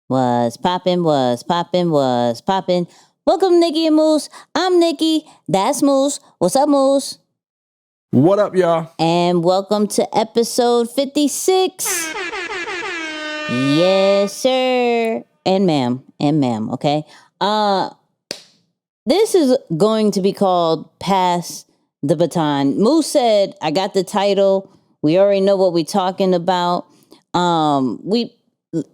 Was poppin', was poppin', was poppin'. Welcome, Nicky and Moose. I'm Nicky. That's Moose. What's up, Moose? What up, y'all? And welcome to episode 56. Yes, sir. And ma'am, okay? This is going to be called Pass the Baton. Moose said, I got the title. We already know what we're talking about.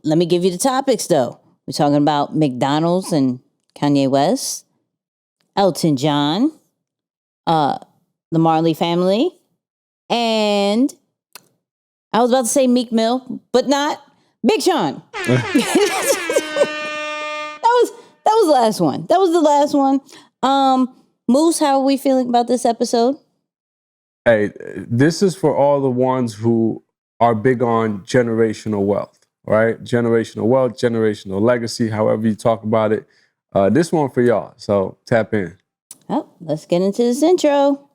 Let me give you the topics, though. We're talking about McDonald's and Kanye West, Elton John, the Marley family, and I was about to say Meek Mill, but not Big Sean. That was the last one. That was the last one. Moose, how are we feeling about this episode? Hey, this is for all the ones who are big on generational wealth, right? Generational wealth, generational legacy, however you talk about it. This one for y'all, so tap in. Oh, let's get into this intro.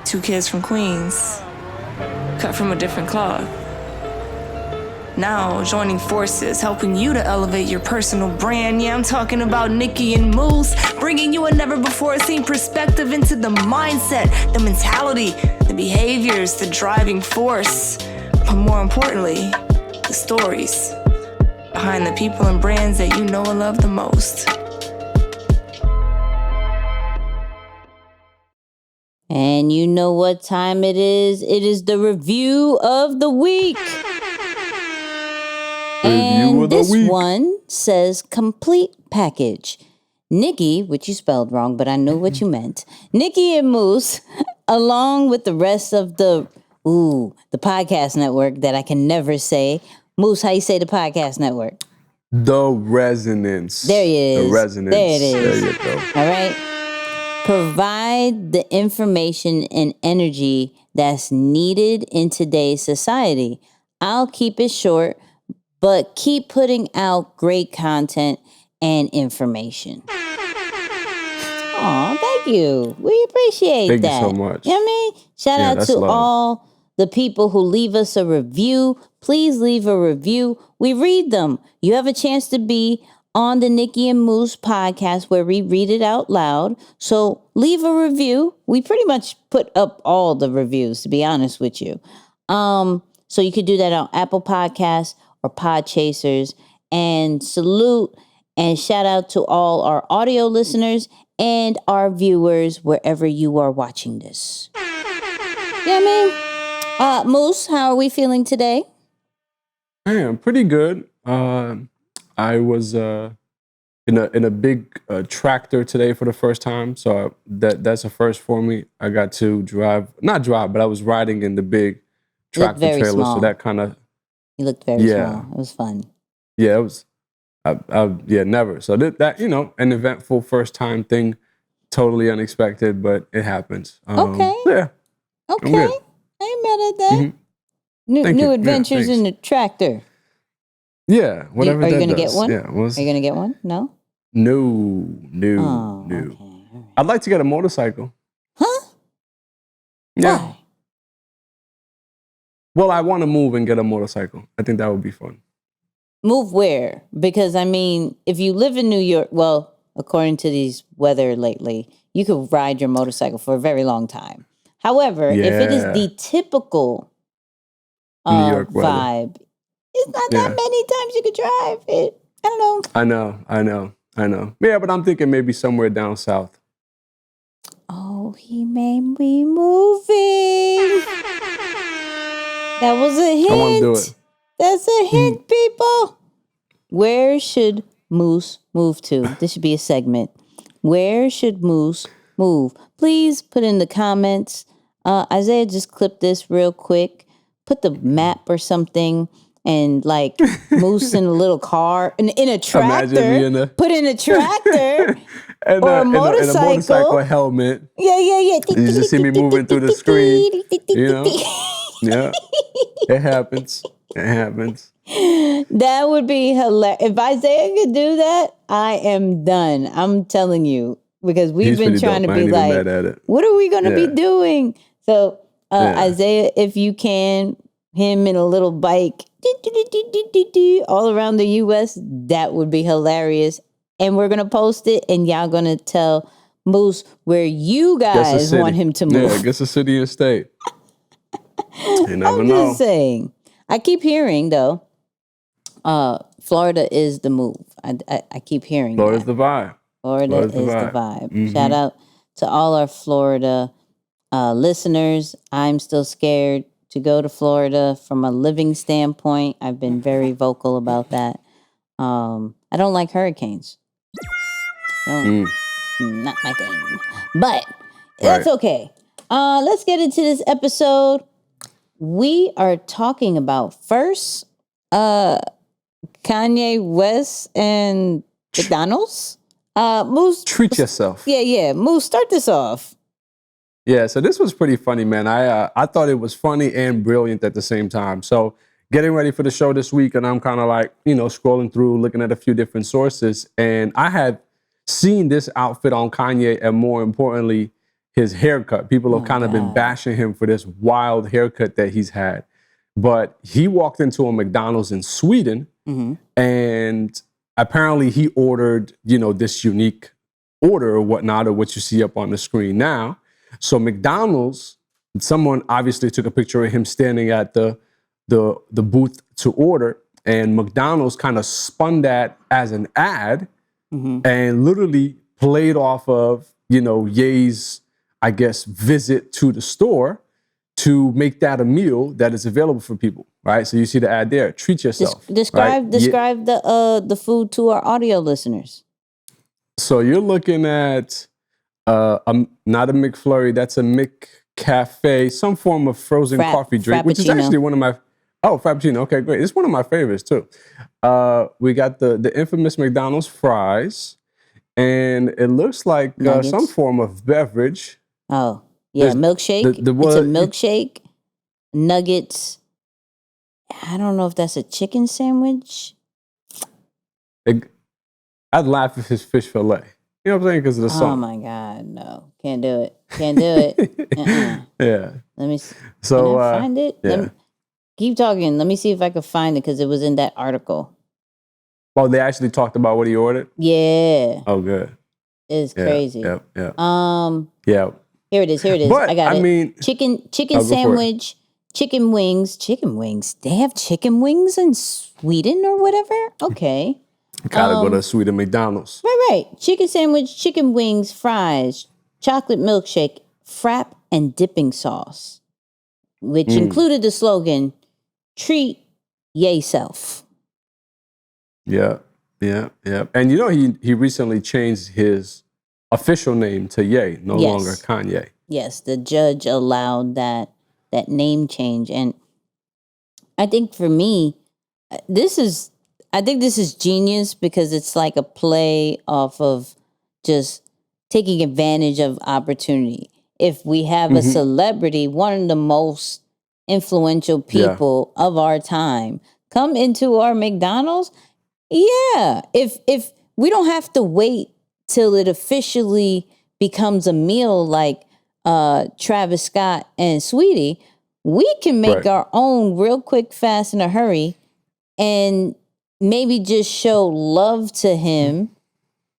Two kids from Queens, cut from a different cloth. Now joining forces, helping you to elevate your personal brand. Yeah, I'm talking about Nicky and Moose, bringing you a never-before-seen perspective into the mindset, the mentality, the behaviors, the driving force, but more importantly, the stories behind the people and brands that you know and love the most. And you know what time it is. It is the review of the week. And this one says complete package. Nicky, which you spelled wrong, but I know what you meant. Nicky and Moose, along with the rest of the podcast network that I can never say. Moose, how you say the podcast network? The Resonance. There it is. The Resonance. There it is. There you go. All right. Provide the information and energy that's needed in today's society. I'll keep it short, but keep putting out great content and information. Aw, thank you. We appreciate that. Thank you so much. You know what I mean? Shout out to love. all the people who leave us a review. Please leave a review. We read them. You have a chance to be on the Nicky and Moose podcast where we read it out loud. So leave a review. We pretty much put up all the reviews, to be honest with you. So you could do that on Apple Podcasts or Podchasers. And salute and shout out to all our audio listeners and our viewers wherever you are watching this. You know what I mean? Moose, how are we feeling today? Hey, I'm pretty good. I was in a big tractor today for the first time, so that's a first for me. I got to not drive, but I was riding in the big tractor trailer, small. so that kind of. You looked very small. It was fun. Yeah, it was. Never. So that an eventful first time thing, totally unexpected, but it happens. Okay. Yeah. Okay. I ain't mad at that. Mm-hmm. New adventures in the tractor. Yeah, whatever. Are you going to get one? Yeah. Are you going to get one? No? No. Okay. Right. I'd like to get a motorcycle. Huh? Yeah. Why? Well, I want to move and get a motorcycle. I think that would be fun. Move where? Because, I mean, if you live in New York, well, according to these weather lately, you could ride your motorcycle for a very long time. However, if it is the typical New York vibe, it's not that many times you could drive it. I don't know. I know. Yeah, but I'm thinking maybe somewhere down south. Oh, he may be moving. That was a hint. I want to do it. That's a hint, people. Where should Moose move to? This should be a segment. Where should Moose move? Please put in the comments. Isaiah just clipped this real quick. Put the map or something. And like Moose in a little car, in a tractor, put in a tractor and or a motorcycle. In a motorcycle helmet. Yeah. You just see me moving through the screen. Yeah, it happens. That would be hilarious. If Isaiah could do that, I am done. I'm telling you, because we've been trying to be like, what are we going to be doing? So Isaiah, if you can, him in a little bike all around the U.S. That would be hilarious. And we're gonna post it, and y'all gonna tell Moose where you guys want him to move. Yeah, guess a city and state. You never I'm know. just saying. I keep hearing though, Florida is the move. I keep hearing Florida's that. the vibe. Florida is the vibe. Mhm. Shout out to all our Florida listeners. I'm still scared to go to Florida from a living standpoint. I've been very vocal about that. I don't like hurricanes. No, not my thing. But that's okay. Let's get into this episode. We are talking about first Kanye West and McDonald's. Moose, Treat yourself. Yeah. Moose, start this off. Yeah, so this was pretty funny, man. I thought it was funny and brilliant at the same time. So getting ready for the show this week, and I'm kind of like, scrolling through, looking at a few different sources, and I had seen this outfit on Kanye, and more importantly, his haircut. People have kind of been bashing him for this wild haircut that he's had. But he walked into a McDonald's in Sweden, and apparently he ordered, this unique order or whatnot, or what you see up on the screen now. So McDonald's, someone obviously took a picture of him standing at the booth to order, and McDonald's kind of spun that as an ad and literally played off of, Ye's, I guess, visit to the store to make that a meal that is available for people, right? So you see the ad there. Treat yourself. Describe the food to our audio listeners. So you're looking at not a McFlurry, that's a McCafe, some form of frozen coffee drink, which is actually one of my Frappuccino. Okay, great. It's one of my favorites too. We got the infamous McDonald's fries, and it looks like some form of beverage. Oh, yeah, milkshake. It's a milkshake, nuggets. I don't know if that's a chicken sandwich. I'd laugh if it's fish fillet. You know what I'm saying? Because of the song. Oh my God, no. Can't do it. Can't do it. Yeah. Let me see. So, can I find it? Yeah. Keep talking. Let me see if I can find it because it was in that article. Oh, they actually talked about what he ordered? Yeah. Oh, good. It's crazy. Yep. Yeah. Here it is. But, I got it. I mean, chicken sandwich, chicken wings. Chicken wings. They have chicken wings in Sweden or whatever? Okay. Gotta go to Sweden McDonald's. Right. Chicken sandwich, chicken wings, fries, chocolate milkshake, frap, and dipping sauce, which included the slogan, treat yayself. Yeah. And he recently changed his official name to Ye, no longer Kanye. Yes, the judge allowed that name change. And I think for me, this is genius because it's like a play off of just taking advantage of opportunity. If we have a celebrity, one of the most influential people of our time, come into our McDonald's, if we don't have to wait till it officially becomes a meal like Travis Scott and Sweetie, we can make our own real quick, fast, in a hurry, and maybe just show love to him.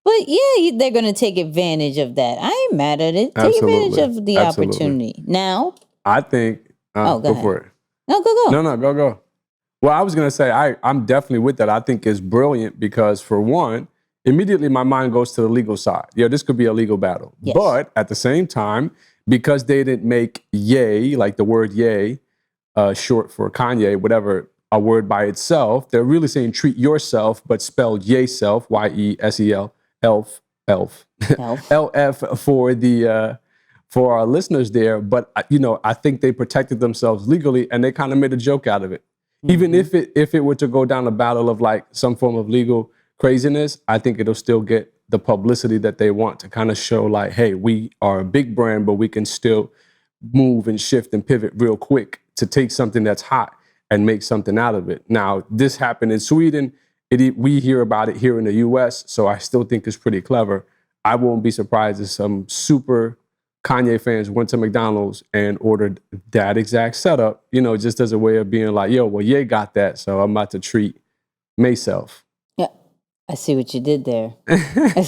But they're going to take advantage of that. I ain't mad at it. Take advantage of the opportunity. Now, I think, go for it. No, go. No, go. Well, I was going to say, I'm definitely with that. I think it's brilliant because, for one, immediately my mind goes to the legal side. This could be a legal battle. Yes. But at the same time, because they didn't make Ye, like the word Ye, short for Kanye, whatever, a word by itself, they're really saying treat yourself, but spelled Yesel, Y-E-S-E-L, elf, LF for our listeners there. But, I think they protected themselves legally and they kind of made a joke out of it. Even if it were to go down a battle of like some form of legal craziness, I think it'll still get the publicity that they want to kind of show like, hey, we are a big brand, but we can still move and shift and pivot real quick to take something that's hot and make something out of it. Now, this happened in Sweden. We hear about it here in the U.S., so I still think it's pretty clever. I won't be surprised if some super Kanye fans went to McDonald's and ordered that exact setup, just as a way of being like, yo, well, Ye got that, so I'm about to treat myself. Yeah, I see what you did there. I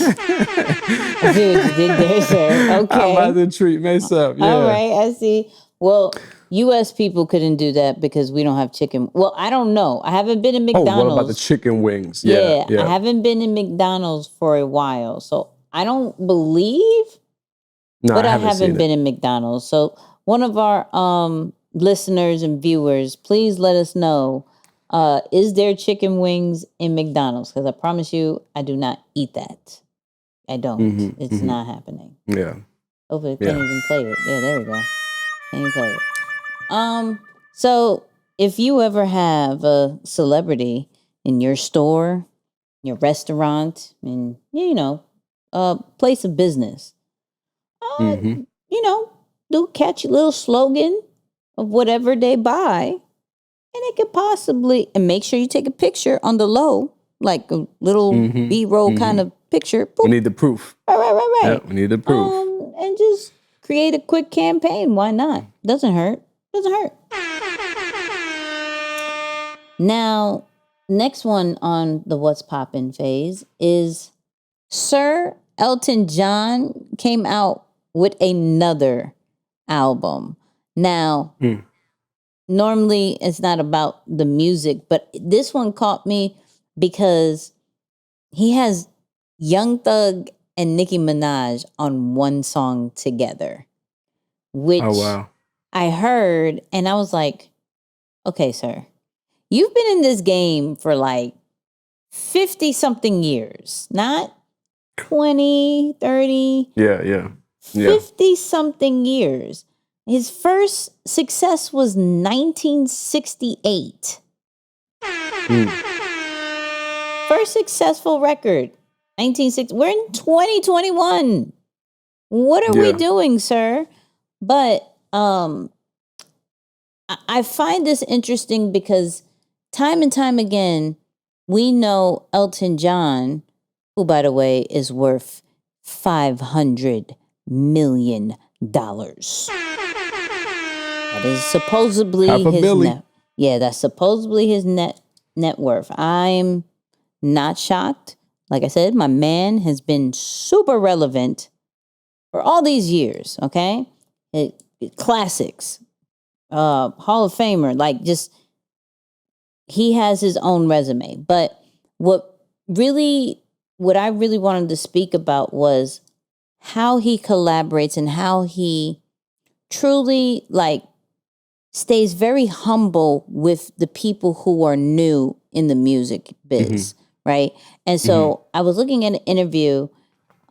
see what you did there, sir. Okay. I'm about to treat myself, yeah. All right, I see. Well, U.S. people couldn't do that because we don't have chicken. Well, I don't know. I haven't been in McDonald's. Oh, what about the chicken wings? Yeah, I haven't been in McDonald's for a while, so I don't believe. No, but I I haven't haven't been it. in McDonald's. So one of our listeners and viewers, please let us know, is there chicken wings in McDonald's? Because I promise you, I do not eat that. I don't. It's not happening. Yeah. Hopefully, I can't even play it. Yeah, there we go. Can't even play it. So if you ever have a celebrity in your store, your restaurant, and place of business, do catch a little slogan of whatever they buy, and it could possibly, and make sure you take a picture on the low, like a little B-roll kind of picture. Boop. We need the proof. Right. Yeah, we need the proof. And just create a quick campaign. Why not? Doesn't hurt. Now, next one on the What's Poppin' phase is Sir Elton John came out with another album. Now, normally it's not about the music, but this one caught me because he has Young Thug and Nicki Minaj on one song together, which I heard and I was like, okay, sir, you've been in this game for like 50 something years, not 20, 30. Yeah. 50 something years. His first success was 1968. First successful record, 1960. We're in 2021. What are we doing, sir? But I find this interesting because time and time again, we know Elton John, who, by the way, is worth $500 million. That is supposedly that's supposedly his net worth. I'm not shocked. Like I said, my man has been super relevant for all these years. Okay, classics, Hall of Famer. Like, just he has his own resume. But what I really wanted to speak about was how he collaborates and how he truly stays very humble with the people who are new in the music biz, right? And so I was looking at an interview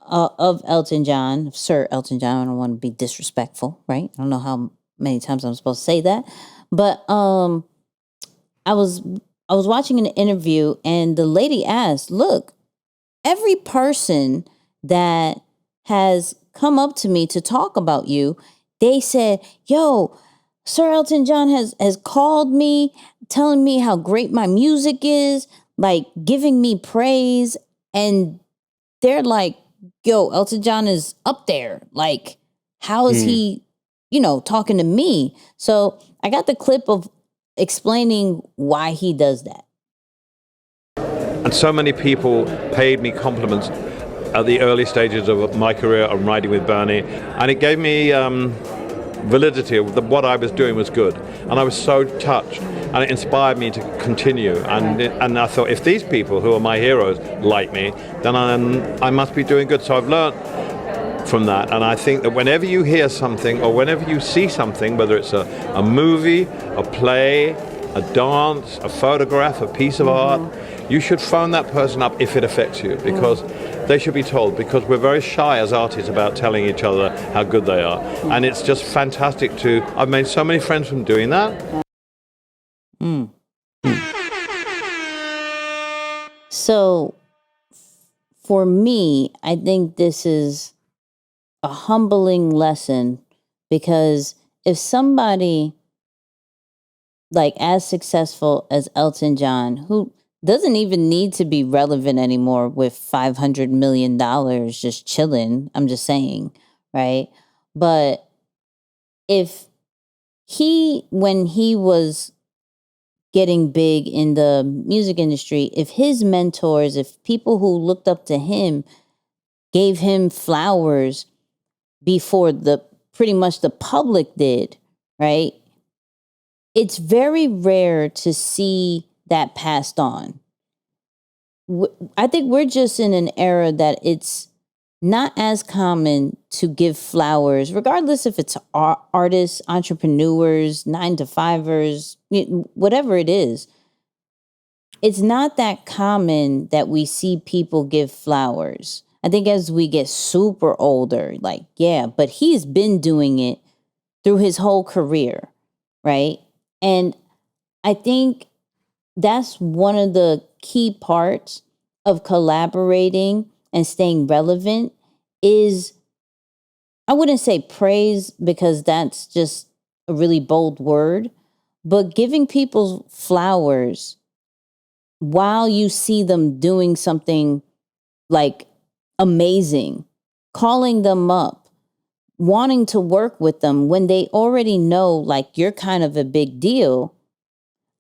of Elton John, Sir Elton John. I don't want to be disrespectful, right? I don't know how many times I'm supposed to say that, but I was watching an interview and the lady asked, "Look, every person that has come up to me to talk about you, they said, yo, Sir Elton John has called me, telling me how great my music is, like giving me praise. And they're like, yo, Elton John is up there. Like, how is he, talking to me?" So I got the clip of explaining why he does that. And so many people paid me compliments at the early stages of my career of riding with Bernie, and it gave me validity of what I was doing was good, and I was so touched, and it inspired me to continue. And I thought, if these people who are my heroes like me, then I must be doing good. So I've learned from that, and I think that whenever you hear something or whenever you see something, whether it's a movie, a play, a dance, a photograph, a piece of art, you should phone that person up if it affects you, because they should be told, because we're very shy as artists about telling each other how good they are. And it's just fantastic I've made so many friends from doing that. So for me, I think this is a humbling lesson, because if somebody like as successful as Elton John, who doesn't even need to be relevant anymore with $500 million just chilling, I'm just saying, right? But if when he was getting big in the music industry, if his mentors, if people who looked up to him gave him flowers before pretty much the public did, right? It's very rare to see that passed on. I think we're just in an era that it's not as common to give flowers, regardless if it's artists, entrepreneurs, 9-to-5ers, whatever it is. It's not that common that we see people give flowers. I think as we get super older, like, yeah, but he's been doing it through his whole career, right? And I think that's one of the key parts of collaborating and staying relevant is, I wouldn't say praise because that's just a really bold word, but giving people flowers while you see them doing something like amazing, calling them up, wanting to work with them when they already know like you're kind of a big deal.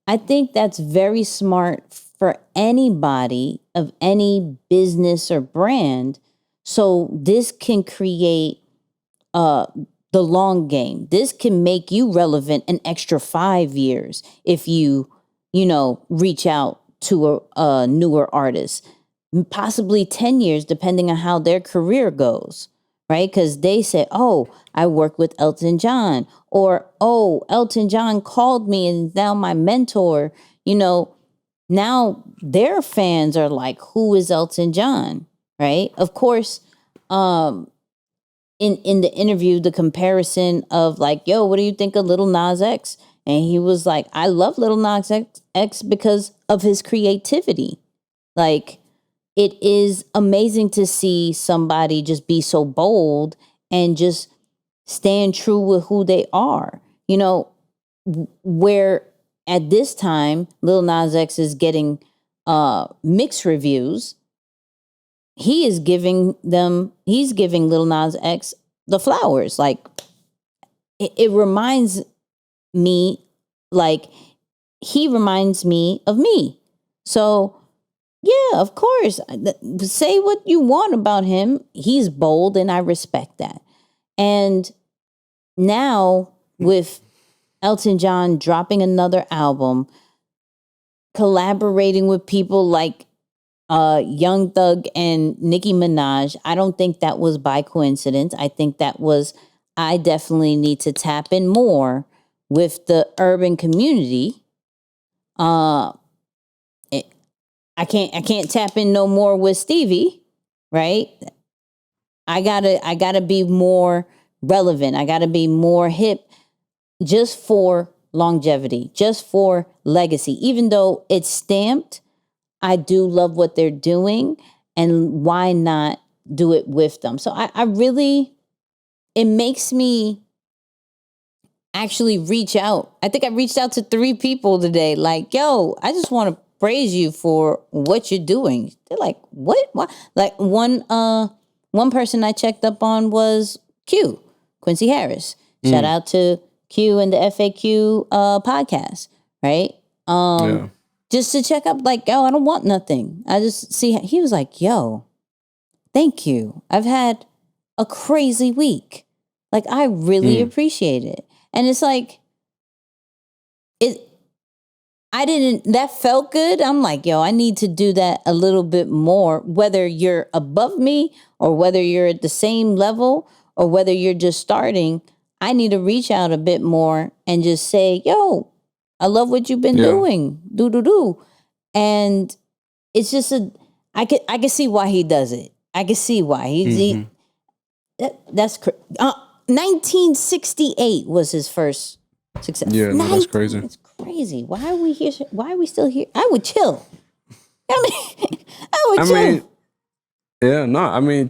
I think that's very smart for anybody of any business or brand. So this can create the long game. This can make you relevant an extra 5 years if you reach out to a newer artist, possibly 10 years, depending on how their career goes, right? Because they say, oh, I worked with Elton John, or, oh, Elton John called me and is now my mentor. Now their fans are like, who is Elton John, right? Of course, in the interview, the comparison of like, yo, what do you think of Lil Nas X? And he was like, I love Lil Nas X because of his creativity. Like, it is amazing to see somebody just be so bold and just stand true with who they are. Where at this time, Lil Nas X is getting mixed reviews. He's giving Lil Nas X the flowers. Like, it reminds me, like, he reminds me of me. So, yeah, of course, say what you want about him. He's bold and I respect that. And now with Elton John dropping another album, collaborating with people like Young Thug and Nicki Minaj, I don't think that was by coincidence. I think that was, I definitely need to tap in more with the urban community. I can't tap in no more with Stevie, right? I gotta be more relevant. I gotta be more hip just for longevity, just for legacy. Even though it's stamped, I do love what they're doing, and why not do it with them? So I really, it makes me actually reach out. I think I reached out to 3 people today. Like, yo, I just want to praise you for what you're doing. They're like, what? Like one person I checked up on was Quincy Harris. Shout out to Q and the FAQ podcast, right? Just to check up, like, yo, I don't want nothing. I just see, he was like, yo, thank you. I've had a crazy week. Like, I really appreciate it. And it's like, that felt good. I'm like, yo, I need to do that a little bit more, whether you're above me or whether you're at the same level or whether you're just starting. I need to reach out a bit more and just say, yo, I love what you've been doing. Do. And it's just I can see why he does it. I can see why. That's 1968 was his first success. Yeah, no, that's crazy. It's crazy. Why are we here? Why are we still here? I would chill. I would chill.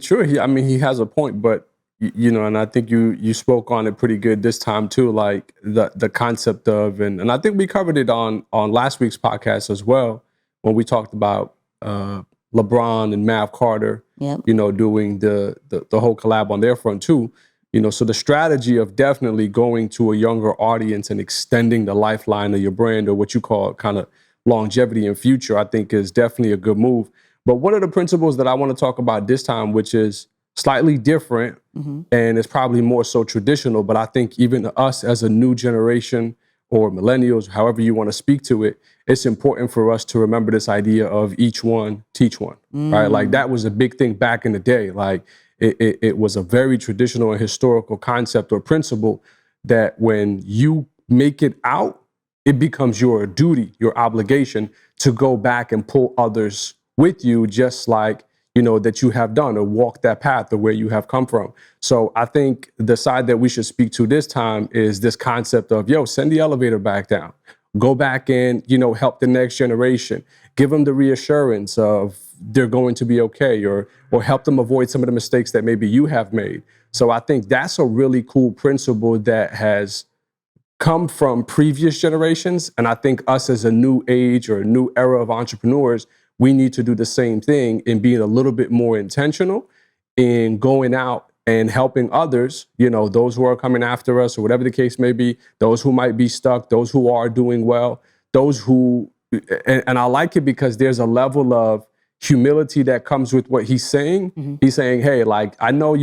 Sure. He has a point, but and I think you spoke on it pretty good this time too, like the concept of, and I think we covered it on last week's podcast as well, when we talked about LeBron and Mav Carter, doing the whole collab on their front too. So the strategy of definitely going to a younger audience and extending the lifeline of your brand, or what you call kind of longevity and future, I think is definitely a good move. But one of the principles that I want to talk about this time, which is slightly different and it's probably more so traditional, but I think even us as a new generation or millennials, however you want to speak to it, it's important for us to remember this idea of each one, teach one, right? Like that was a big thing back in the day. Like it was a very traditional and historical concept or principle that when you make it out, it becomes your duty, your obligation to go back and pull others with you, just like, that you have done or walk that path or where you have come from. So I think the side that we should speak to this time is this concept of, send the elevator back down. Go back and, help the next generation. Give them the reassurance of they're going to be okay, or help them avoid some of the mistakes that maybe you have made. So I think that's a really cool principle that has come from previous generations. And I think us as a new age or a new era of entrepreneurs, we need to do the same thing in being a little bit more intentional in going out and helping others, those who are coming after us or whatever the case may be, those who might be stuck, those who are doing well, those who, and I like it because there's a level of humility that comes with what he's saying. He's saying, hey, like, I know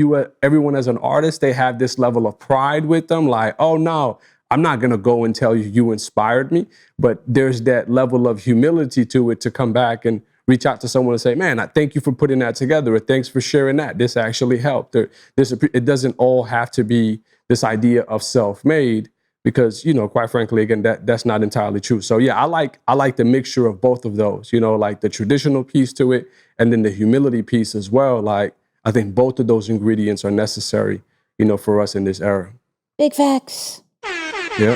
everyone as an artist, they have this level of pride with them. Like, oh no, I'm not going to go and tell you inspired me, but there's that level of humility to it to come back and reach out to someone and say, man, I thank you for putting that together, or thanks for sharing that. This actually helped. It doesn't all have to be this idea of self-made because, quite frankly, again, that's not entirely true. So yeah, I like the mixture of both of those, like the traditional piece to it and then the humility piece as well. Like, I think both of those ingredients are necessary, for us in this era. Big facts. Yeah.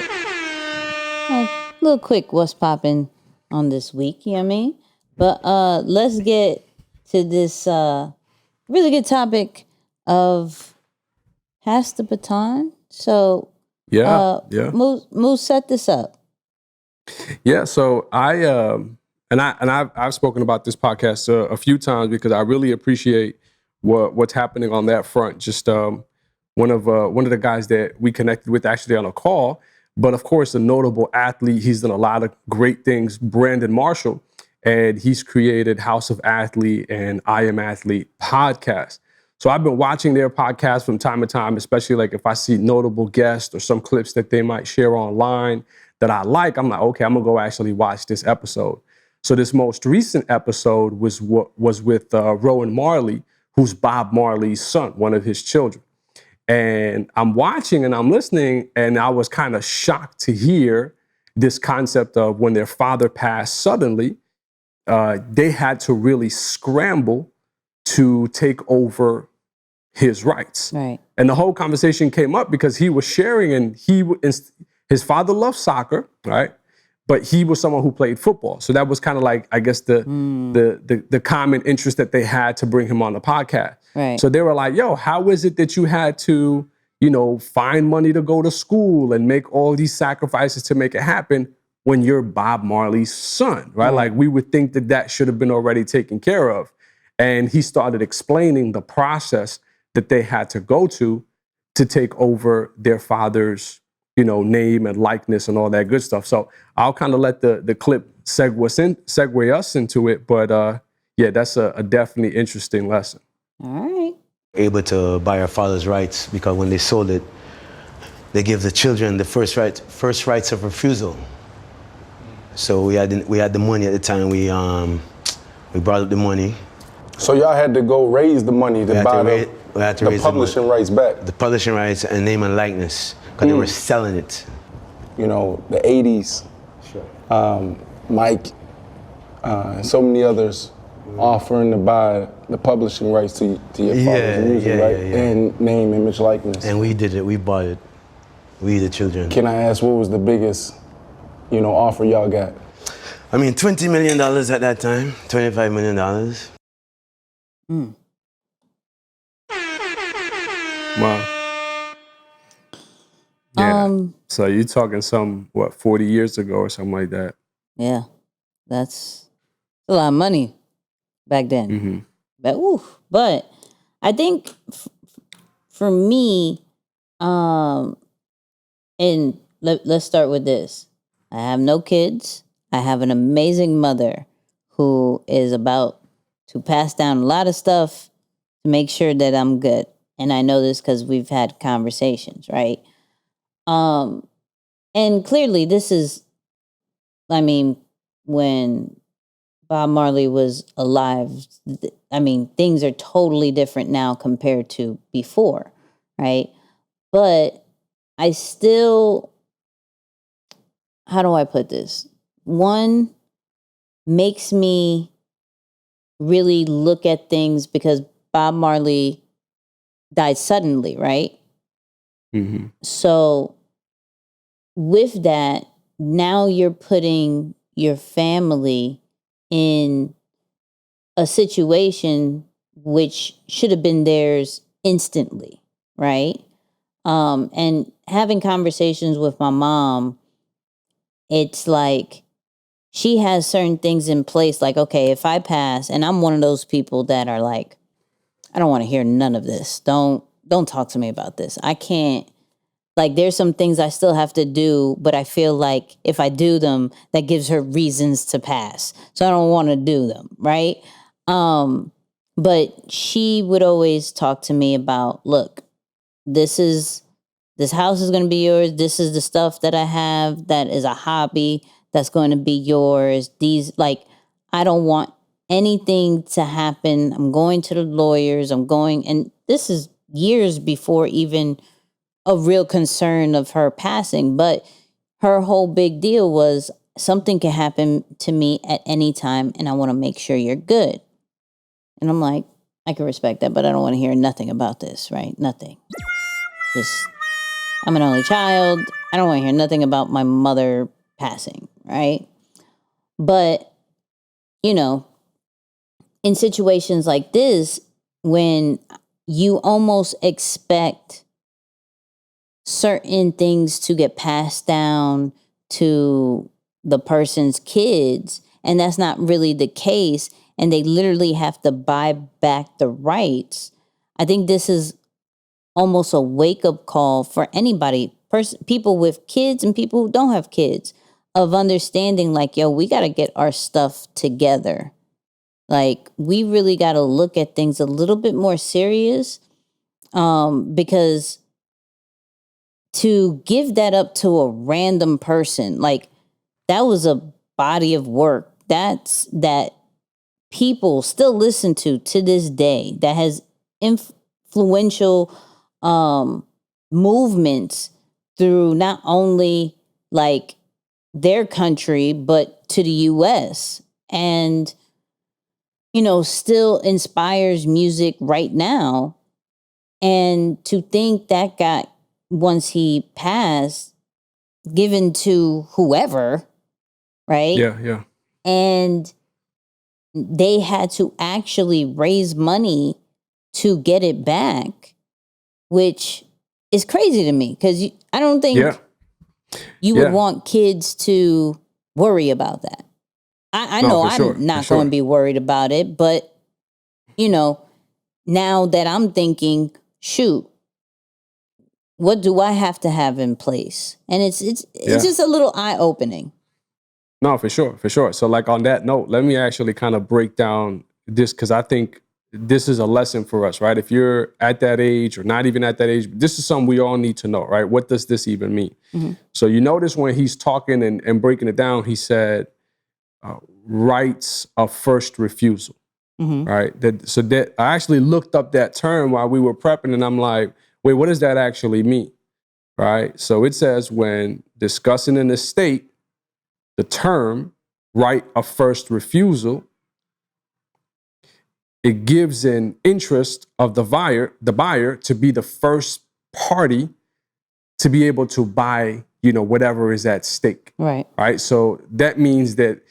A little quick what's poppin' on this week, you know what I mean? But let's get to this really good topic of pass the baton. So Moose set this up. Yeah, so I've spoken about this podcast a few times because I really appreciate what's happening on that front. Just one of the guys that we connected with actually on a call, but of course a notable athlete. He's done a lot of great things, Brandon Marshall, and he's created House of Athlete and I Am Athlete podcast. So I've been watching their podcast from time to time, especially like if I see notable guests or some clips that they might share online that I like, I'm like, okay, I'm gonna go actually watch this episode. So this most recent episode was with Rohan Marley, who's Bob Marley's son, one of his children. And I'm watching and I'm listening, and I was kind of shocked to hear this concept of when their father passed suddenly, they had to really scramble to take over his rights. Right. And the whole conversation came up because he was sharing, and his father loved soccer, right? But he was someone who played football. So that was kind of like, I guess, the common interest that they had to bring him on the podcast. Right. So they were like, yo, how is it that you had to, find money to go to school and make all these sacrifices to make it happen when you're Bob Marley's son, right? Like, we would think that should have been already taken care of. And he started explaining the process that they had to go to take over their father's, name and likeness and all that good stuff. So I'll kind of let the clip segue us into it. But that's a definitely interesting lesson. All right. Able to buy our father's rights because when they sold it, they give the children the first rights of refusal. So we had the money at the time. We brought up the money. So y'all had to go raise the money to buy the publishing rights back. The publishing rights and name and likeness, because they were selling it. The 80s, sure. Mike, and so many others offering to buy the publishing rights to your father's music, right? Yeah. And name, image, likeness. And we did it, we bought it. We, the children. Can I ask what was the biggest, offer y'all got? I mean, $20 million at that time, $25 million. Wow. Yeah. So you're talking 40 years ago or something like that? Yeah. That's a lot of money back then. Mm-hmm. But I think for me, Um, and let's start with this. I have no kids. I have an amazing mother who is about to pass down a lot of stuff to make sure that I'm good. And I know this because we've had conversations, right? And clearly this is, I mean, when Bob Marley was alive, I mean, things are totally different now compared to before, right? But I still, how do I put this? One, makes me really look at things because Bob Marley died suddenly, right? Mm-hmm. So with that, now you're putting your family in a situation which should have been theirs instantly, right? And having conversations with my mom, it's like she has certain things in place. Like, okay, if I pass, and I'm one of those people that are like, I don't want to hear none of this. Don't talk to me about this. I can't. Like, there's some things I still have to do, but I feel like if I do them, that gives her reasons to pass. So I don't want to do them, right? But she would always talk to me about, look, this house is going to be yours. This is the stuff that I have that is a hobby that's going to be yours. I don't want anything to happen. I'm going to the lawyers. And this is years before even a real concern of her passing, but her whole big deal was something can happen to me at any time, and I want to make sure you're good. And I'm like, I can respect that, but I don't want to hear nothing about this, right? Nothing. I'm an only child. I don't want to hear nothing about my mother passing, right? But, in situations like this, when you almost expect certain things to get passed down to the person's kids, and that's not really the case, and they literally have to buy back the rights. I think this is almost a wake-up call for anybody, people with kids and people who don't have kids, of understanding like, yo, we got to get our stuff together. Like, we really got to look at things a little bit more serious, because to give that up to a random person, like, that was a body of work that people still listen to this day, that has influential movements through not only like their country, but to the US, and, still inspires music right now. And to think that got, once he passed, given to whoever, right? Yeah. And they had to actually raise money to get it back, which is crazy to me, because I don't think you would want kids to worry about that. I know I'm not going to be worried about it, but, now that I'm thinking, shoot, what do I have to have in place? And it's just a little eye-opening. No, for sure. So like on that note, let me actually kind of break down this, because I think this is a lesson for us, right? If you're at that age or not even at that age, this is something we all need to know, right? What does this even mean? Mm-hmm. So you notice when he's talking and breaking it down, he said rights of first refusal, right? So I actually looked up that term while we were prepping, and I'm like, wait, what does that actually mean, right? So it says when discussing an estate, the term right of first refusal, it gives an interest of the buyer to be the first party to be able to buy, whatever is at stake. Right. Right. So that means that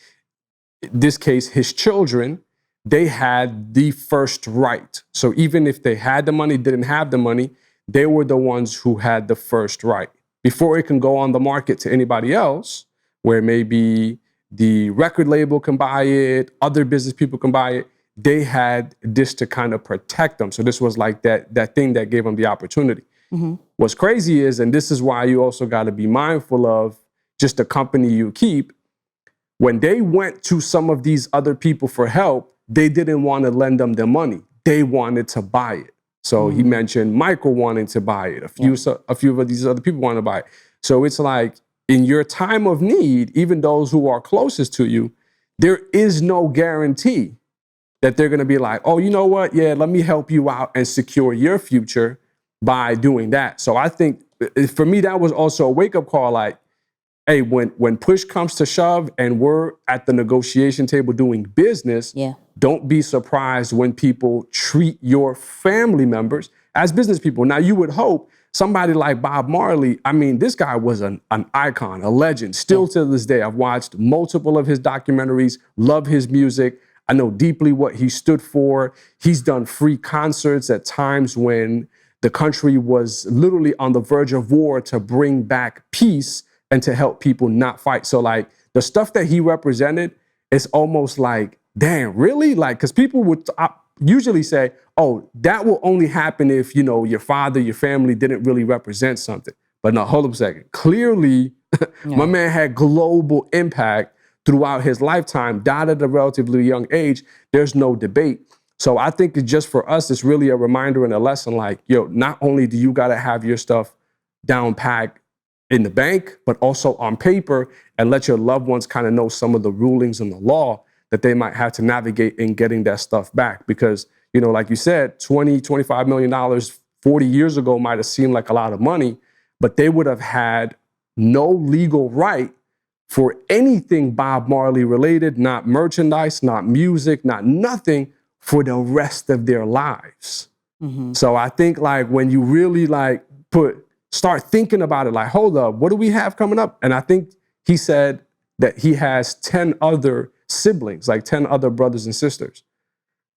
in this case, his children, they had the first right. So even if they had the money, didn't have the money, they were the ones who had the first right. Before it can go on the market to anybody else, where maybe the record label can buy it, other business people can buy it, they had this to kind of protect them. So this was like that thing that gave them the opportunity. What's crazy is, and this is why you also got to be mindful of just the company you keep. When they went to some of these other people for help, they didn't want to lend them their money. They wanted to buy it. So he mentioned Michael wanting to buy it. A few of these other people want to buy it. So it's like in your time of need, even those who are closest to you, there is no guarantee that they're going to be like, oh, you know what? Yeah, let me help you out and secure your future by doing that. So I think for me, that was also a wake-up call. Like, hey, when push comes to shove and we're at the negotiation table doing business, don't be surprised when people treat your family members as business people. Now, you would hope somebody like Bob Marley, I mean, this guy was an icon, a legend. Still to this day, I've watched multiple of his documentaries, love his music. I know deeply what he stood for. He's done free concerts at times when the country was literally on the verge of war to bring back peace and to help people not fight. So like the stuff that he represented is almost like, damn, really? Like, because people would usually say, oh, that will only happen if, you know, your father, your family didn't really represent something. But no, hold up a second. Clearly, my man had global impact throughout his lifetime, died at a relatively young age. There's no debate. So I think it's just for us, it's really a reminder and a lesson like, yo, not only do you got to have your stuff down packed in the bank, but also on paper, and let your loved ones kind of know some of the rulings in the law that they might have to navigate in getting that stuff back. Because, you know, like you said, $25 million 40 years ago might have seemed like a lot of money, but they would have had no legal right for anything Bob Marley related, not merchandise, not music, not nothing, for the rest of their lives. So I think like when you really like start thinking about it, like, hold up, what do we have coming up? And I think he said that he has 10 other siblings, like 10 other brothers and sisters.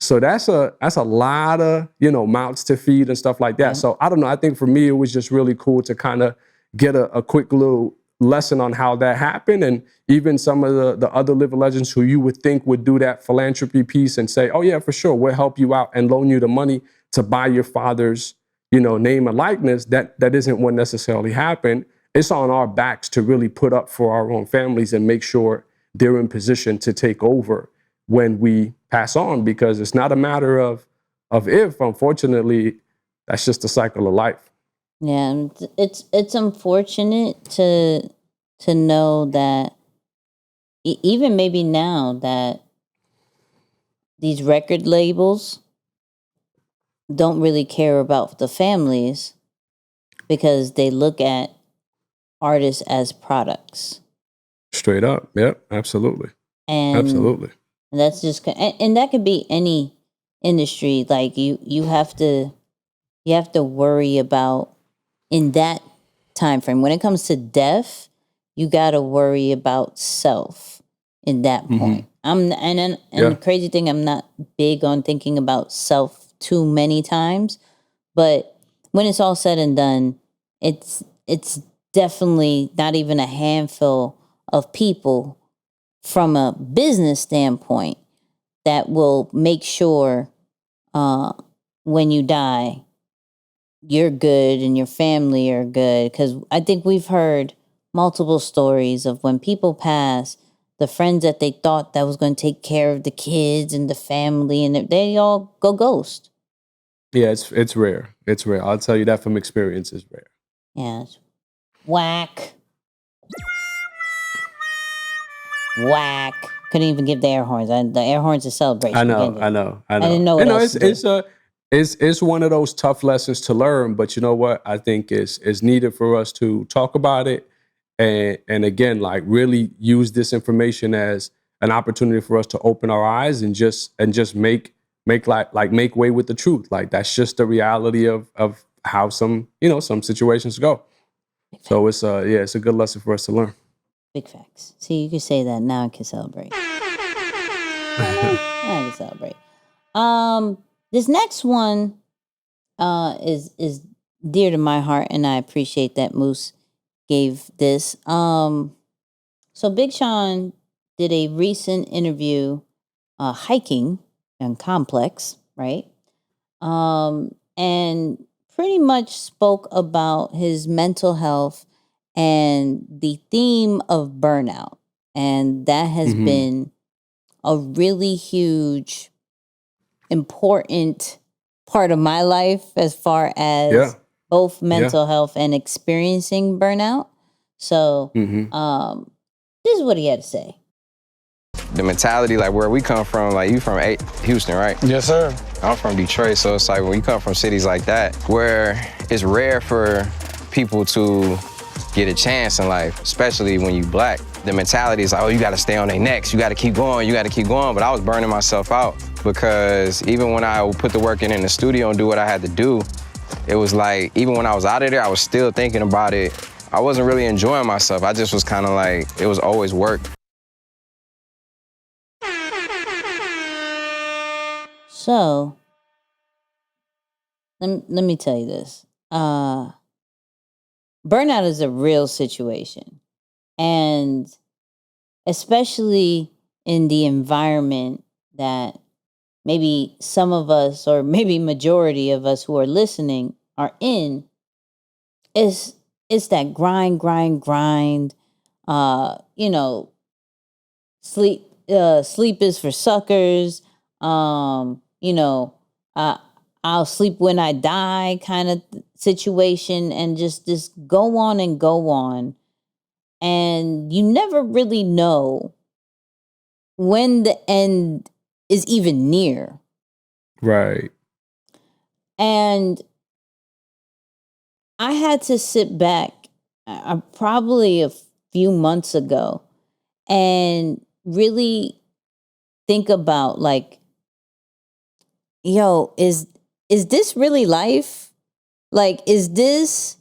So that's a lot of, you know, mouths to feed and stuff like that. So I don't know. I think for me, it was just really cool to kind of get a quick little lesson on how that happened. And even some of the other living legends who you would think would do that philanthropy piece and say, oh yeah, for sure, we'll help you out and loan you the money to buy your father's, you know, name and likeness. That isn't what necessarily happened. It's on our backs to really put up for our own families and make sure they're in position to take over when we pass on, because it's not a matter of if. Unfortunately, that's just the cycle of life. Yeah, it's unfortunate to know that even maybe now that these record labels don't really care about the families because they look at artists as products. Straight up. Yep, absolutely. And absolutely. And that's just and that could be any industry. Like you have to worry about in that time frame. When it comes to death, you got to worry about self in that point. The crazy thing, I'm not big on thinking about self too many times, but when it's all said and done, it's definitely not even a handful of people from a business standpoint that will make sure when you die, you're good and your family are good. Because I think we've heard multiple stories of when people pass, the friends that they thought that was going to take care of the kids and the family, and they all go ghost. Yeah, it's rare. It's rare. I'll tell you that from experience. It's rare. Yeah, it's whack. Whack. Couldn't even give the air horns. The air horns are celebration. I know. I didn't know what else to do. It's one of those tough lessons to learn, but you know what? I think it's needed for us to talk about it and again, like really use this information as an opportunity for us to open our eyes and just make way with the truth. Like that's just the reality of how some situations go. So it's a good lesson for us to learn. Big facts. See, you can say that now. I can celebrate. I can celebrate. This next one is dear to my heart, and I appreciate that Moose gave this. So Big Sean did a recent interview hiking in Complex, right? And pretty much spoke about his mental health and the theme of burnout. And that has been a really huge, important part of my life as far as both mental health and experiencing burnout. So this is what he had to say. The mentality, like where we come from, like you from Houston, right? Yes, sir. I'm from Detroit, so it's like when you come from cities like that, where it's rare for people to get a chance in life, especially when you black. The mentality is like, oh, you gotta stay on their necks, you gotta keep going, but I was burning myself out because even when I would put the work in the studio and do what I had to do, it was like, even when I was out of there, I was still thinking about it. I wasn't really enjoying myself. I just was kind of like, it was always work. So, let me tell you this. Burnout is a real situation. And especially in the environment that maybe some of us, or maybe majority of us who are listening are in, it's that grind. Sleep is for suckers. I'll sleep when I die kind of situation, and just this go on and go on. And you never really know when the end is even near. Right. And I had to sit back probably a few months ago and really think about, like, yo, is this really life? Like, is this,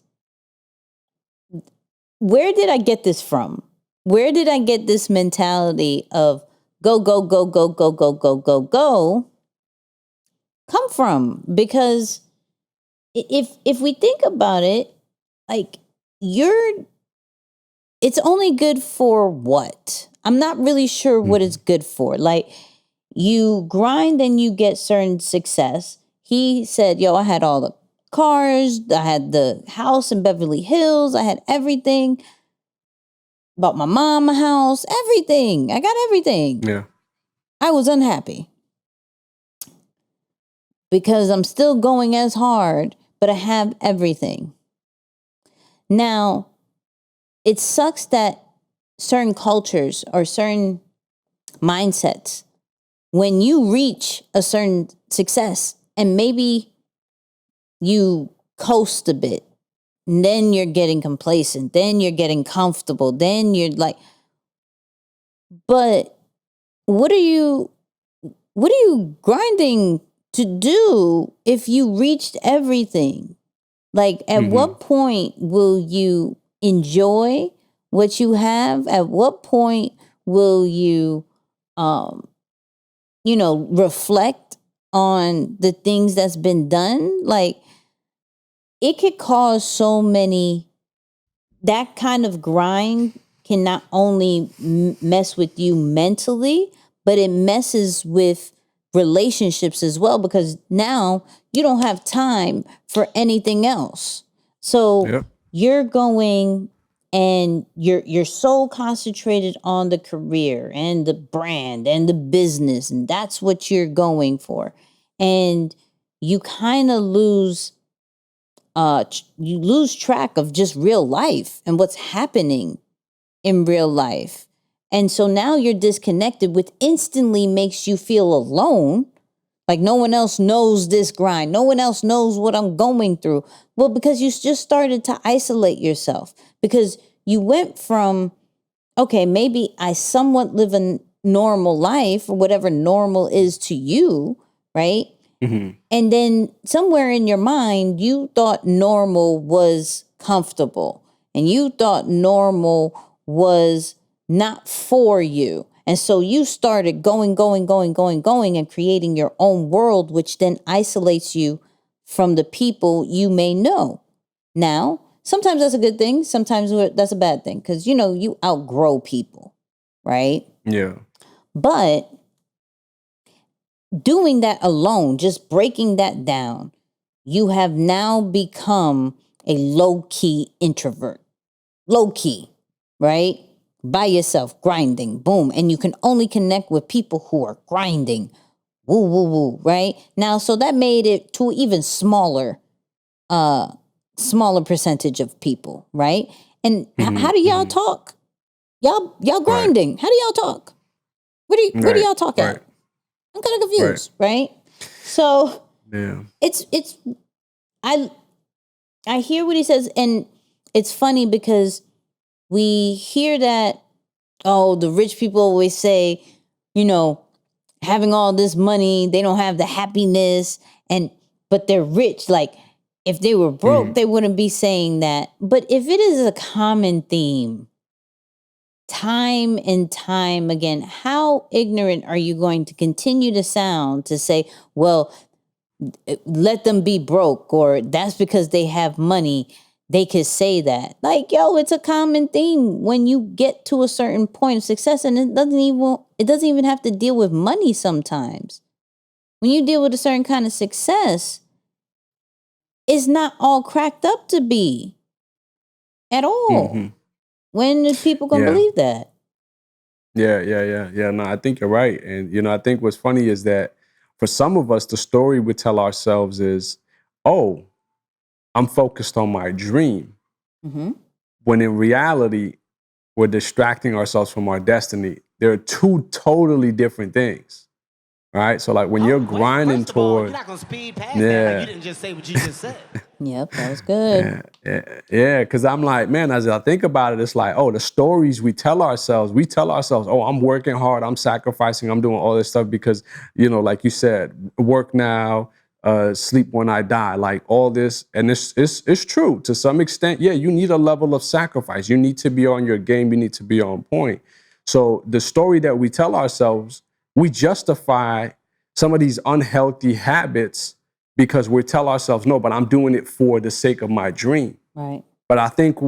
where did I get this from? Where did I get this mentality of go come from? Because if we think about it, like, it's only good for what? I'm not really sure what it's good for. Like, you grind and you get certain success. He said, yo, I had all the cars, I had the house in Beverly Hills, I had everything. Bought my mom a house, everything. I got everything. Yeah. I was unhappy because I'm still going as hard, but I have everything. Now, it sucks that certain cultures or certain mindsets, when you reach a certain success and maybe you coast a bit, and then you're getting complacent, then you're getting comfortable, then you're like, but what are you grinding to do if you reached everything? Like, at what point will you enjoy what you have? At what point will you reflect on the things that's been done? Like, it could cause so many, that kind of grind can not only mess with you mentally, but it messes with relationships as well, because now you don't have time for anything else. So you're going and you're so concentrated on the career and the brand and the business, and that's what you're going for. And you kind of lose track of just real life and what's happening in real life. And so now you're disconnected, which instantly makes you feel alone. Like, no one else knows this grind. No one else knows what I'm going through. Well, because you just started to isolate yourself, because you went from, okay, maybe I somewhat live a normal life, or whatever normal is to you, right? And then somewhere in your mind, you thought normal was comfortable, and you thought normal was not for you. And so you started going, and creating your own world, which then isolates you from the people you may know. Now, sometimes that's a good thing. Sometimes that's a bad thing, because, you outgrow people, right? Yeah. But doing that alone, just breaking that down, you have now become a low-key introvert. Low-key, right? By yourself, grinding, boom. And you can only connect with people who are grinding. Woo, woo, woo, right? Now, so that made it to even smaller percentage of people, right? And how do y'all talk? Y'all grinding. How do y'all talk? Where do y'all talk at? I'm kind of confused, right? So it's I hear what he says, and it's funny because we hear that, the rich people always say, having all this money, they don't have the happiness, but they're rich. Like, if they were broke, they wouldn't be saying that. But if it is a common theme, time and time again, how ignorant are you going to continue to sound to say, well, let them be broke, or that's because they have money, they could say that? Like, it's a common theme when you get to a certain point of success, and it doesn't even have to deal with money sometimes. When you deal with a certain kind of success, it's not all cracked up to be at all. When are people gonna believe that? Yeah. No, I think you're right. And, I think what's funny is that for some of us, the story we tell ourselves is, I'm focused on my dream. When in reality, we're distracting ourselves from our destiny. There are two totally different things. Right? So like when you're grinding toward... You're not going to speed past that. Like, you didn't just say what you just said. Yep, that was good. Yeah, because I'm like, man, as I think about it, it's like, the stories we tell ourselves, I'm working hard, I'm sacrificing, I'm doing all this stuff because, like you said, work now, sleep when I die, like all this. And it's true to some extent. Yeah, you need a level of sacrifice. You need to be on your game. You need to be on point. So the story that we tell ourselves, we justify some of these unhealthy habits because we tell ourselves, no, but I'm doing it for the sake of my dream. Right. But I think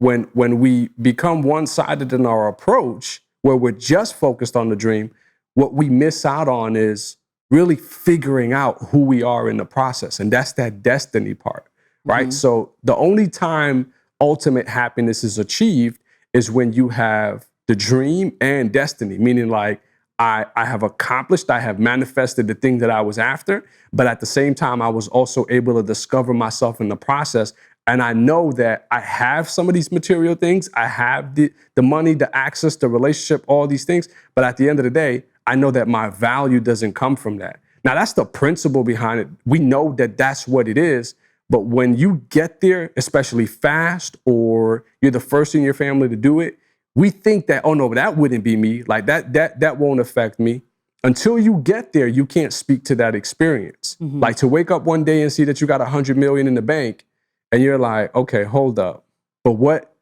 when we become one-sided in our approach, where we're just focused on the dream, what we miss out on is really figuring out who we are in the process. And that's that destiny part, right? So the only time ultimate happiness is achieved is when you have the dream and destiny, meaning like, I have accomplished, I have manifested the thing that I was after, but at the same time, I was also able to discover myself in the process. And I know that I have some of these material things. I have the money, the access, the relationship, all these things. But at the end of the day, I know that my value doesn't come from that. Now, that's the principle behind it. We know that that's what it is. But when you get there, especially fast, or you're the first in your family to do it, we think that, oh no, that wouldn't be me. Like that won't affect me. Until you get there, you can't speak to that experience. Like to wake up one day and see that you got 100 million in the bank and you're like, okay, hold up. But what,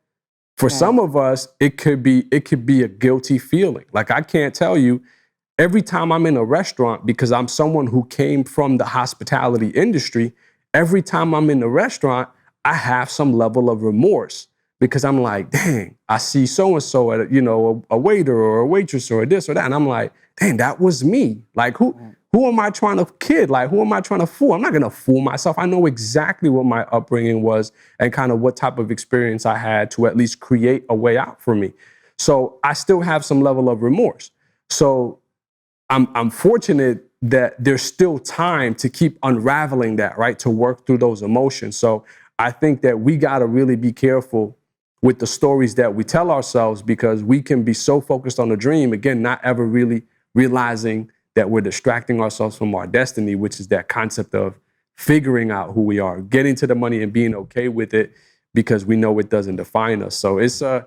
for some of us, it could be a guilty feeling. Like I can't tell you, every time I'm in a restaurant, because I'm someone who came from the hospitality industry, every time I'm in the restaurant, I have some level of remorse. Because I'm like, dang, I see so-and-so at, a waiter or a waitress or this or that. And I'm like, dang, that was me. Like, who am I trying to kid? Like, who am I trying to fool? I'm not going to fool myself. I know exactly what my upbringing was and kind of what type of experience I had to at least create a way out for me. So I still have some level of remorse. So I'm fortunate that there's still time to keep unraveling that, right? To work through those emotions. So I think that we got to really be careful with the stories that we tell ourselves, because we can be so focused on the dream, again, not ever really realizing that we're distracting ourselves from our destiny, which is that concept of figuring out who we are, getting to the money and being okay with it because we know it doesn't define us. So it's an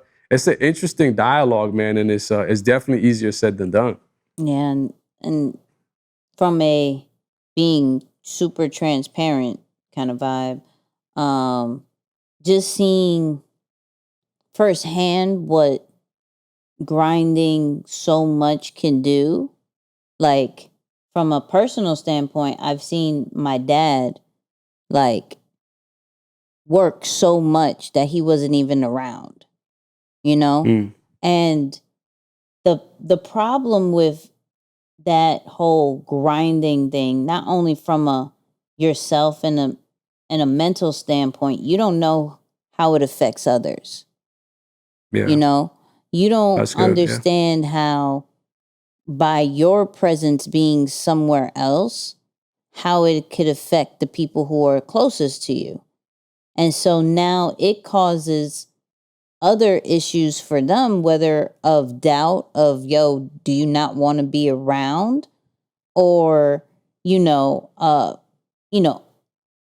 interesting dialogue, man, and it's definitely easier said than done. Yeah, and from a being super transparent kind of vibe, just seeing firsthand what grinding so much can do. Like, from a personal standpoint, I've seen my dad like work so much that he wasn't even around, and the problem with that whole grinding thing, not only from a yourself and in a mental standpoint, you don't know how it affects others. Yeah. You know, you don't That's good, yeah. understand how by your presence being somewhere else, how it could affect the people who are closest to you. And so now it causes other issues for them, whether of doubt of, yo, do you not want to be around? Or,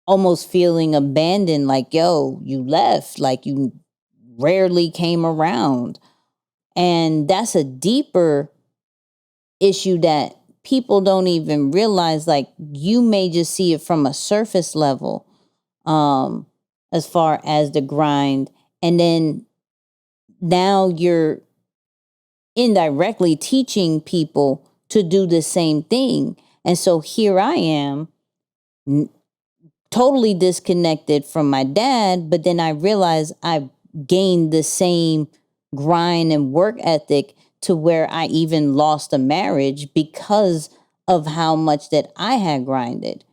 almost feeling abandoned, like, yo, you left, like you rarely came around. And that's a deeper issue that people don't even realize. Like, you may just see it from a surface level, as far as the grind. And then now you're indirectly teaching people to do the same thing. And so here I am, totally disconnected from my dad, but then I realized I've gained the same grind and work ethic to where I even lost a marriage because of how much that I had grinded.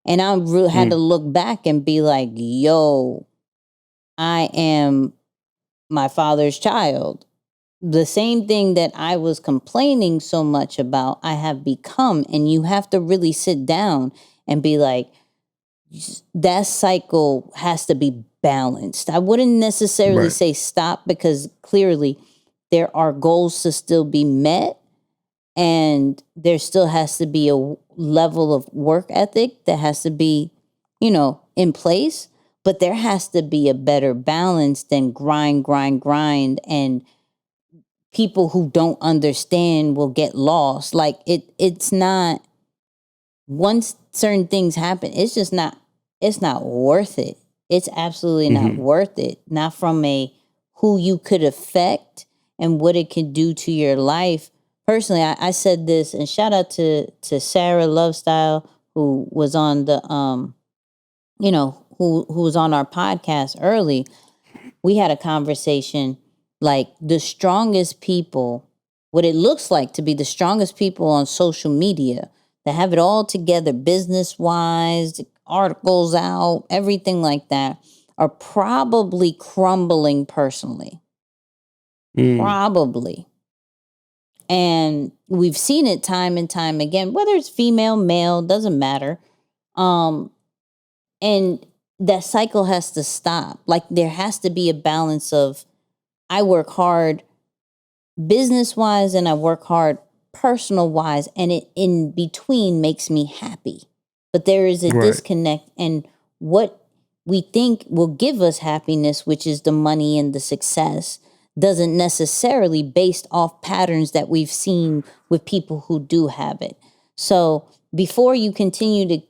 And I had to look back and be like, yo, I am my father's child. The same thing that I was complaining so much about, I have become. And you have to really sit down and be like, that cycle has to be balanced. I wouldn't necessarily say stop, because clearly there are goals to still be met, and there still has to be a level of work ethic that has to be, in place. But there has to be a better balance than grind, and people who don't understand will get lost. Like it's not, once certain things happen, it's not worth it. It's absolutely not worth it. Not from a who you could affect and what it can do to your life. Personally, I said this, and shout out to Sarah Lovestyle, who was on the who was on our podcast early. We had a conversation, like, the strongest people, what it looks like to be the strongest people on social media, that have it all together business-wise, articles out, everything like that, are probably crumbling personally. Probably. And we've seen it time and time again, whether it's female, male, doesn't matter. And that cycle has to stop. Like, there has to be a balance of, I work hard business-wise and I work hard personal-wise, and it in between makes me happy. But there is a disconnect, and what we think will give us happiness, which is the money and the success, doesn't necessarily based off patterns that we've seen with people who do have it. So before you continue to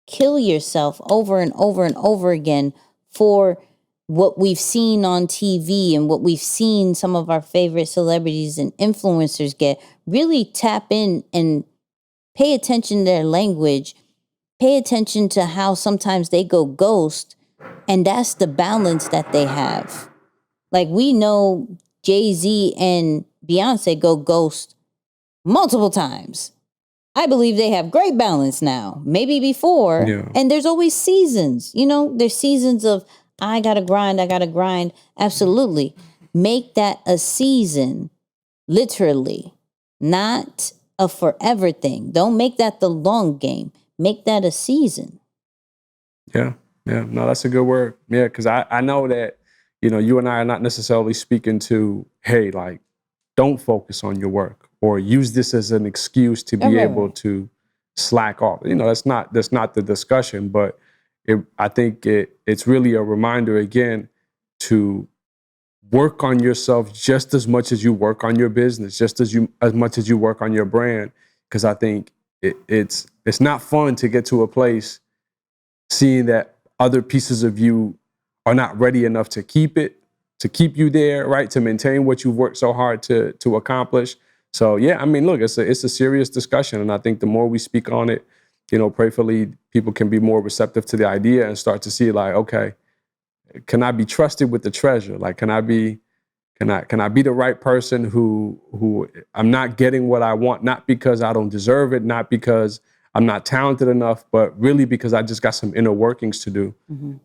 kill yourself over and over and over again for what we've seen on TV and what we've seen some of our favorite celebrities and influencers get, really tap in and pay attention to their language, pay attention to how sometimes they go ghost, and that's the balance that they have. Like, we know Jay-Z and Beyonce go ghost multiple times. I believe they have great balance now, maybe before. Yeah. And there's always seasons, there's seasons of, I gotta grind. Absolutely. Make that a season, literally, not a forever thing. Don't make that the long game. Make that a season. Yeah. No, that's a good word. Yeah, because I know that, you and I are not necessarily speaking to, hey, like, don't focus on your work or use this as an excuse to be able to slack off. That's not the discussion, but I think it's really a reminder, again, to work on yourself just as much as you work on your business, just as much as you work on your brand. Because I think it's not fun to get to a place seeing that other pieces of you are not ready enough to keep you there, right? To maintain what you've worked so hard to accomplish. So yeah, look, it's a serious discussion, and I think the more we speak on it, prayerfully, people can be more receptive to the idea and start to see, like, okay, can I be trusted with the treasure? Like, can I be the right person who I'm not getting what I want, not because I don't deserve it, not because I'm not talented enough, but really because I just got some inner workings to do.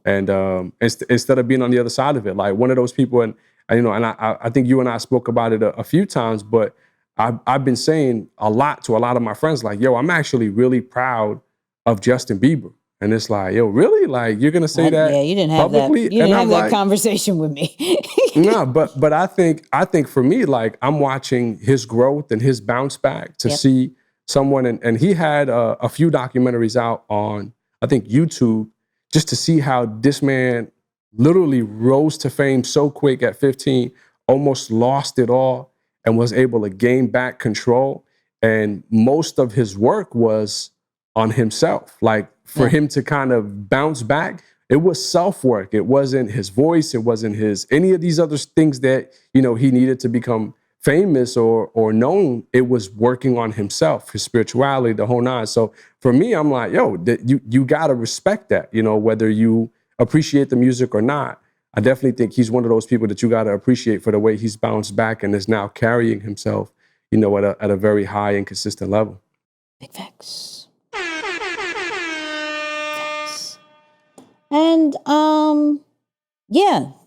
And instead of being on the other side of it, like one of those people, and I think you and I spoke about it a few times, but I've been saying a lot to a lot of my friends, like, yo, I'm actually really proud of Justin Bieber. And it's like, yo, really? Like, you're gonna say that? Yeah, you didn't have publicly? that. You didn't have that like, conversation with me. No, but I think for me, like, I'm watching his growth and his bounce back to see someone, and he had a few documentaries out on, I think, YouTube, just to see how this man literally rose to fame so quick at 15, almost lost it all, and was able to gain back control. And most of his work was on himself. Like, for him to kind of bounce back, it was self-work. It wasn't his voice. It wasn't any of these other things that, he needed to become famous or known. It was working on himself, his spirituality, the whole nine. So for me, I'm like, yo, you got to respect that, whether you appreciate the music or not. I definitely think he's one of those people that you got to appreciate for the way he's bounced back and is now carrying himself, at a very high and consistent level. Big facts. And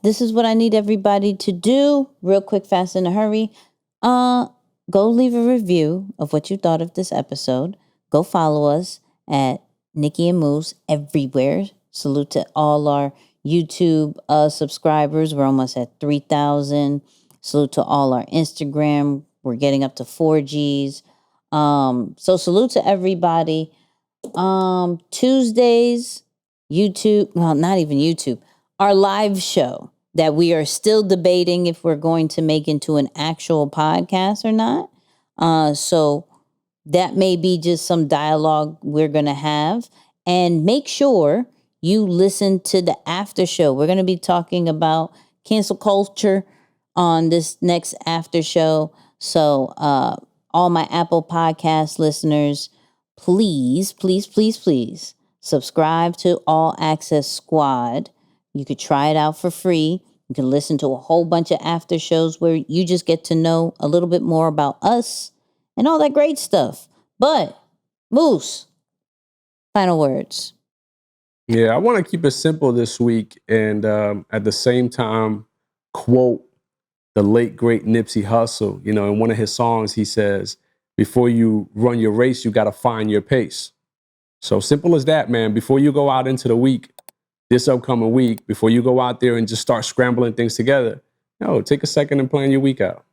this is what I need everybody to do. Real quick, fast, in a hurry. Go leave a review of what you thought of this episode. Go follow us at Nicky and Moose everywhere. Salute to all our YouTube subscribers. We're almost at 3,000. Salute to all our Instagram. We're getting up to 4Gs. So salute to everybody. Tuesdays, YouTube, well, not even YouTube, our live show that we are still debating if we're going to make into an actual podcast or not. So that may be just some dialogue we're going to have. And make sure you listen to the after show. We're going to be talking about cancel culture on this next after show. So all my Apple Podcast listeners, please subscribe to All Access Squad. You could try it out for free. You can listen to a whole bunch of after shows where you just get to know a little bit more about us and all that great stuff. But, Moose, final words. Yeah, I want to keep it simple this week and at the same time quote the late, great Nipsey Hussle. In one of his songs, he says, before you run your race, you got to find your pace. So simple as that, man. Before you go out into the week, this upcoming week, before you go out there and just start scrambling things together, take a second and plan your week out.